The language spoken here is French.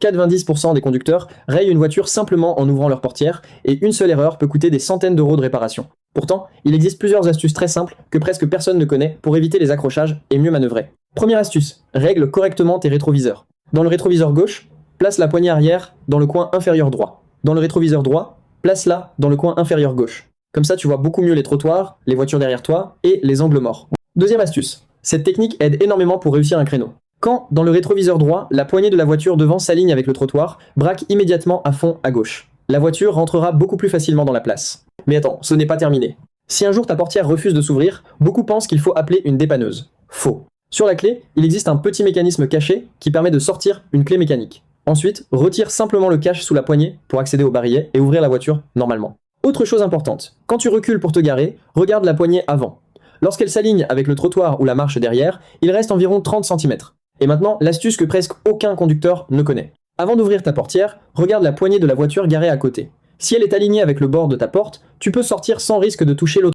90% des conducteurs rayent une voiture simplement en ouvrant leur portière, et une seule erreur peut coûter des centaines d'euros de réparation. Pourtant, il existe plusieurs astuces très simples que presque personne ne connaît pour éviter les accrochages et mieux manœuvrer. Première astuce, règle correctement tes rétroviseurs. Dans le rétroviseur gauche, place la poignée arrière dans le coin inférieur droit. Dans le rétroviseur droit, place-la dans le coin inférieur gauche. Comme ça, tu vois beaucoup mieux les trottoirs, les voitures derrière toi et les angles morts. Deuxième astuce, cette technique aide énormément pour réussir un créneau. Quand, dans le rétroviseur droit, la poignée de la voiture devant s'aligne avec le trottoir, braque immédiatement à fond à gauche. La voiture rentrera beaucoup plus facilement dans la place. Mais attends, ce n'est pas terminé. Si un jour ta portière refuse de s'ouvrir, beaucoup pensent qu'il faut appeler une dépanneuse. Faux. Sur la clé, il existe un petit mécanisme caché qui permet de sortir une clé mécanique. Ensuite, retire simplement le cache sous la poignée pour accéder au barillet et ouvrir la voiture normalement. Autre chose importante, quand tu recules pour te garer, regarde la poignée avant. Lorsqu'elle s'aligne avec le trottoir ou la marche derrière, il reste environ 30 cm. Et maintenant, l'astuce que presque aucun conducteur ne connaît. Avant d'ouvrir ta portière, regarde la poignée de la voiture garée à côté. Si elle est alignée avec le bord de ta porte, tu peux sortir sans risque de toucher l'autre